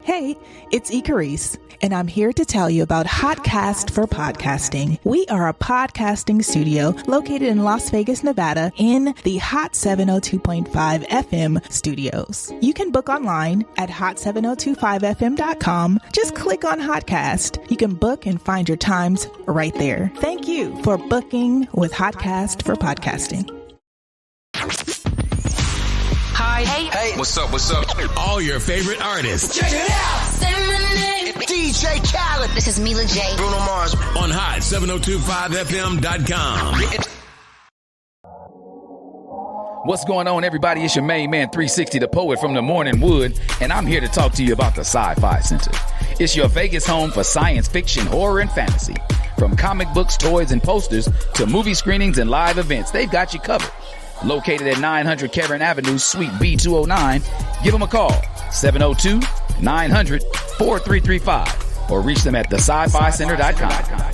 Hey, it's Icarice, and I'm here to tell you about Hotcast for Podcasting. We are a podcasting studio located in Las Vegas, Nevada, in the Hot 702.5 FM studios. You can book online at hot7025fm.com. Just click on Hotcast. You can book and find your times right there. Thank you for booking with Hotcast for Podcasting. Hi. Hey. What's up? All your favorite artists. Check it out. Say my name. DJ Khaled. This is Mila J. Bruno Mars. On hot7025fm.com. What's going on, everybody? It's your main man, 360, the poet from the Morning Wood, and I'm here to talk to you about the Sci-Fi Center. It's your Vegas home for science fiction, horror, and fantasy. From comic books, toys, and posters to movie screenings and live events, they've got you covered. Located at 900 Cameron Avenue, Suite B209. Give them a call, 702-900-4335, or reach them at thescificenter.com.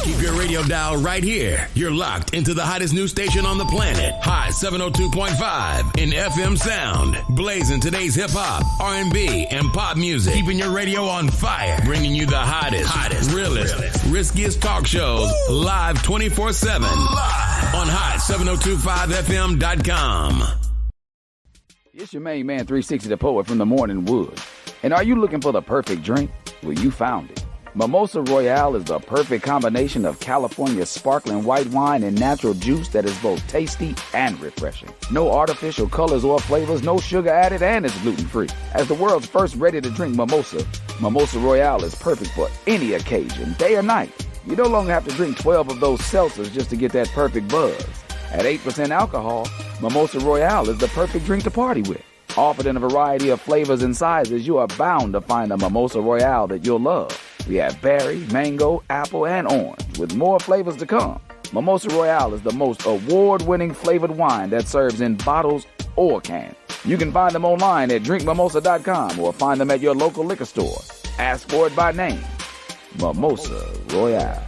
Keep your radio dial right here. You're locked into the hottest news station on the planet. Hot 702.5 in FM sound. Blazing today's hip-hop, R&B, and pop music. Keeping your radio on fire. Bringing you the hottest, realest, riskiest talk shows live 24/7. Live on hot7025fm.com. It's your main man, 360, the poet from the Morning Wood. And are you looking for the perfect drink? Well, you found it. Mimosa Royale is the perfect combination of California sparkling white wine and natural juice that is both tasty and refreshing. No artificial colors or flavors, no sugar added, and it's gluten-free. As the world's first ready-to-drink mimosa, Mimosa Royale is perfect for any occasion, day or night. You no longer have to drink 12 of those seltzers just to get that perfect buzz. At 8% alcohol, Mimosa Royale is the perfect drink to party with. Offered in a variety of flavors and sizes, you are bound to find a Mimosa Royale that you'll love. We have berry, mango, apple, and orange, with more flavors to come. Mimosa Royale is the most award-winning flavored wine that serves in bottles or cans. You can find them online at drinkmimosa.com or find them at your local liquor store. Ask for it by name. Mimosa Royale.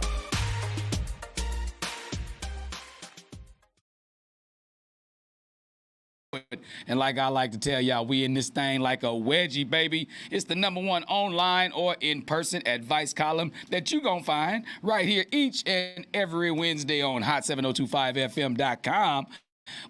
And like I like to tell y'all, we in this thing like a wedgie, baby. It's the #1 online or in-person advice column that you gonna find right here each and every Wednesday on hot7025fm.com.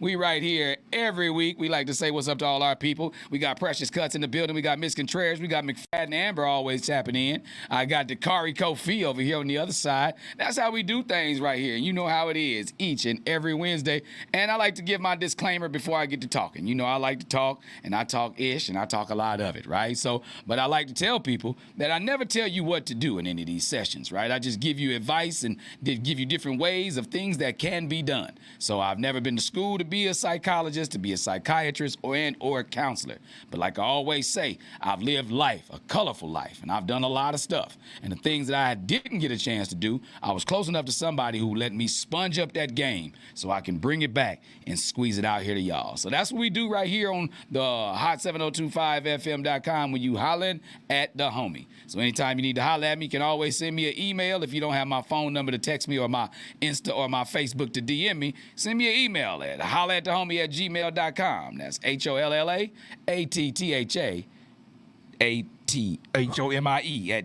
We right here every week. We like to say what's up to all our people. We got Precious Cuts in the building. We got Miss Contreras. We got McFadden and Amber always tapping in. I got Dakari Kofi over here on the other side. That's how we do things right here. And you know how it is each and every Wednesday. And I like to give my disclaimer before I get to talking. You know, I like to talk, and I talk-ish, and I talk a lot of it, right? So, but I like to tell people that I never tell you what to do in any of these sessions, right? I just give you advice and give you different ways of things that can be done. So I've never been to school to be a psychologist, to be a psychiatrist, or a counselor. But like I always say, I've lived life, a colorful life, and I've done a lot of stuff. And the things that I didn't get a chance to do, I was close enough to somebody who let me sponge up that game so I can bring it back and squeeze it out here to y'all. So that's what we do right here on the hot7025fm.com when you hollering at the homie. So anytime you need to holler at me, you can always send me an email. If you don't have my phone number to text me or my Insta or my Facebook to DM me, send me an email at hollaattthehomie@gmail.com. That's HOLLAATTHAATTHOMIE at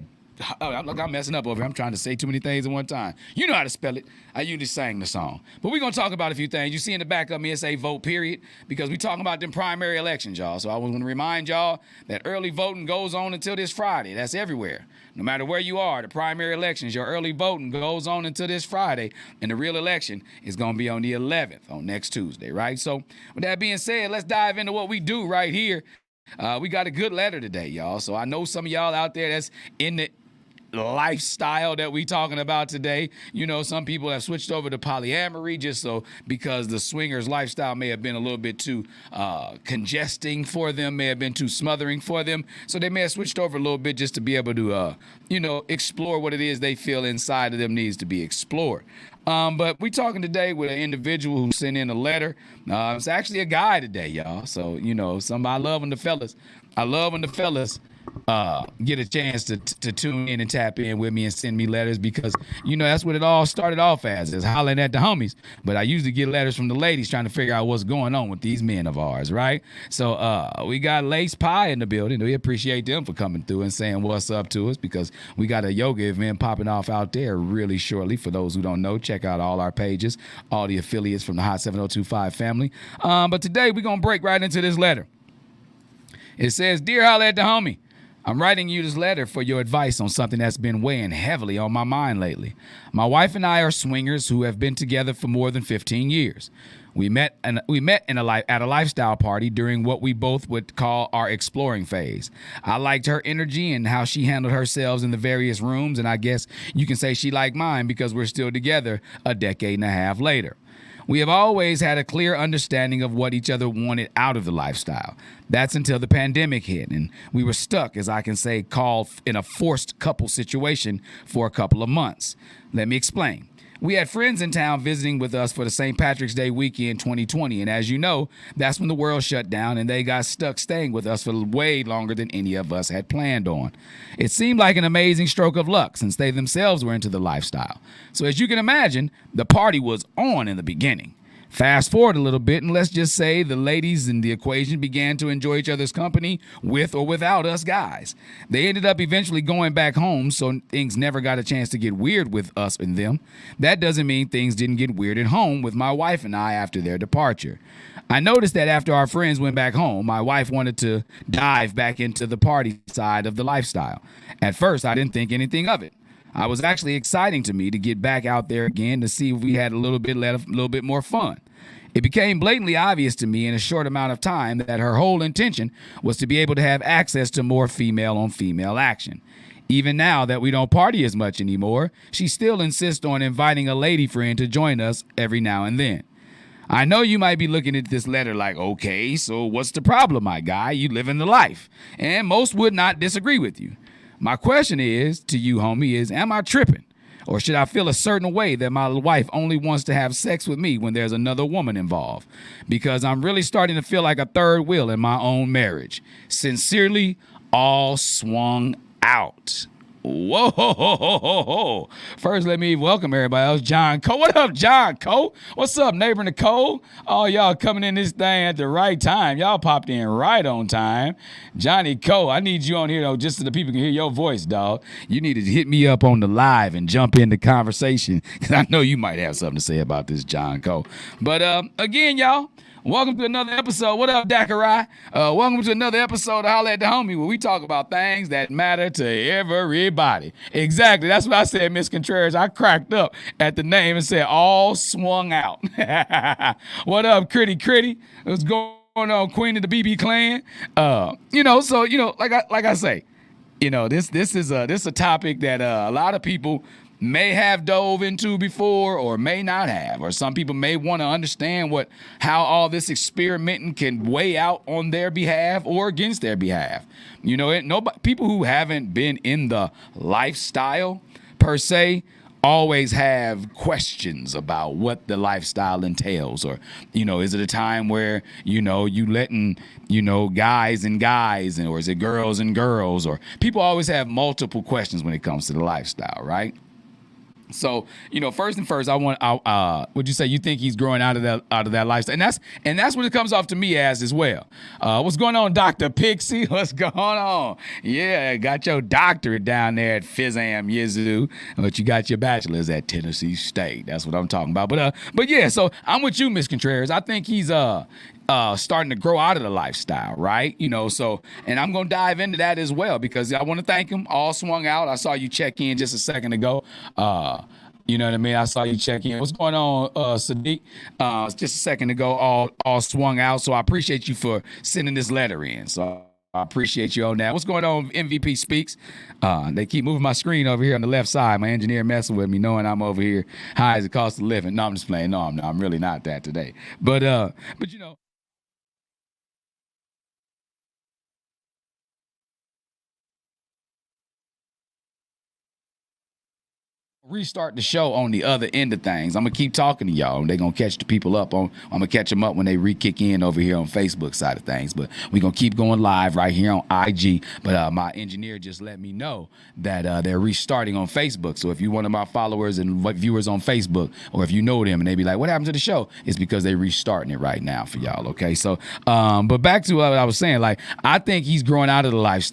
look, I'm messing up over here. I'm trying to say too many things at one time. You know how to spell it. I usually sang the song. But we're going to talk about a few things. You see in the back of me, it say vote, period, because we're talking about them primary elections, y'all. So I was going to remind y'all that early voting goes on until this Friday. That's everywhere. No matter where you are, the primary elections, your early voting goes on until this Friday, and the real election is going to be on the 11th, on next Tuesday, right? So with that being said, let's dive into what we do right here. We got a good letter today, y'all. So I know some of y'all out there that's in the lifestyle that we talking about today. You know, some people have switched over to polyamory just so because the swingers lifestyle may have been a little bit too congesting for them, may have been too smothering for them. So they may have switched over a little bit just to be able to, explore what it is they feel inside of them needs to be explored. But we talking today with an individual who sent in a letter. It's actually a guy today, y'all. So, I love when the fellas get a chance to tune in and tap in with me and send me letters, because that's what it all started off as, is hollering at the homies. But I usually get letters from the ladies trying to figure out what's going on with these men of ours, right? So we got Lace Pie in the building. We appreciate them for coming through and saying what's up to us, because we got a yoga event popping off out there really shortly. For those who don't know, check out all our pages, all the affiliates from the Hot 7025 family. But today we're going to break right into this letter. It says, "Dear Holla at the Homie, I'm writing you this letter for your advice on something that's been weighing heavily on my mind lately. My wife and I are swingers who have been together for more than 15 years. We met at a lifestyle party during what we both would call our exploring phase. I liked her energy and how she handled herself in the various rooms, and I guess you can say she liked mine, because we're still together a decade and a half later. We have always had a clear understanding of what each other wanted out of the lifestyle. That's until the pandemic hit, and we were stuck, as I can say, called in a forced couple situation for a couple of months. Let me explain. We had friends in town visiting with us for the St. Patrick's Day weekend 2020, and as you know, that's when the world shut down and they got stuck staying with us for way longer than any of us had planned on. It seemed like an amazing stroke of luck, since they themselves were into the lifestyle. So as you can imagine, the party was on in the beginning. Fast forward a little bit, and let's just say the ladies in the equation began to enjoy each other's company with or without us guys. They ended up eventually going back home, so things never got a chance to get weird with us and them. That doesn't mean things didn't get weird at home with my wife and I after their departure. I noticed that after our friends went back home, my wife wanted to dive back into the party side of the lifestyle. At first, I didn't think anything of it. It was actually exciting to me to get back out there again to see if we had a little bit more fun. It became blatantly obvious to me in a short amount of time that her whole intention was to be able to have access to more female-on-female action. Even now that we don't party as much anymore, she still insists on inviting a lady friend to join us every now and then. I know you might be looking at this letter like, okay, so what's the problem, my guy? You living the life. And most would not disagree with you. My question is, to you, homie, is, am I tripping? Or should I feel a certain way that my wife only wants to have sex with me when there's another woman involved? Because I'm really starting to feel like a third wheel in my own marriage. Sincerely, all swung out. Whoa, ho, ho, ho, ho, ho. First, let me welcome everybody else. John Cole. What up, John Cole? What's up, neighbor Nicole? Oh, y'all coming in this thing at the right time. Y'all popped in right on time. Johnny Cole, I need you on here, though, just so the people can hear your voice, dog. You need to hit me up on the live and jump in the conversation, because I know you might have something to say about this, John Cole. But again, y'all, welcome to another episode. What up, Dakarai? Welcome to another episode of Holla at the Homie, where we talk about things that matter to everybody. Exactly. That's what I said, Miss Contreras. I cracked up at the name and said, all swung out. What up, Critty? What's going on, Queen of the BB Clan? Like I say, this is a topic that a lot of people may have dove into before or may not have, or some people may want to understand how all this experimenting can weigh out on their behalf or against their behalf. People who haven't been in the lifestyle per se always have questions about what the lifestyle entails, or is it a time where you letting guys and guys, or is it girls and girls, or people always have multiple questions when it comes to the lifestyle, right? So, first, would you say you think he's growing out of that lifestyle? And that's what it comes off to me as well. What's going on, Dr. Pixie? What's going on? Yeah, got your doctorate down there at Fizam Yazoo, but you got your bachelor's at Tennessee State. That's what I'm talking about. But yeah, so I'm with you, Miss Contreras. I think he's starting to grow out of the lifestyle, right? So, and I'm going to dive into that as well, because I want to thank him. All swung out. I saw you check in just a second ago. You know what I mean? I saw you check in. What's going on, Sadiq? Just a second ago, all swung out. So I appreciate you for sending this letter in. So I appreciate you on that. What's going on, MVP Speaks? They keep moving my screen over here on the left side. My engineer messing with me, knowing I'm over here high as the cost of living. No, I'm just playing. No, I'm really not that today. But restart the show on the other end of things. I'm gonna keep talking to y'all. They're gonna catch the people up on. I'm gonna catch them up when they re-kick in over here on Facebook side of things. But we're gonna keep going live right here on IG. But my engineer just let me know that they're restarting on Facebook. So if you're one of my followers and viewers on Facebook, or if you know them and they be like, "What happened to the show?" It's because they're restarting it right now for y'all. Okay, so but back to what I was saying. Like, I think he's growing out of the lifestyle.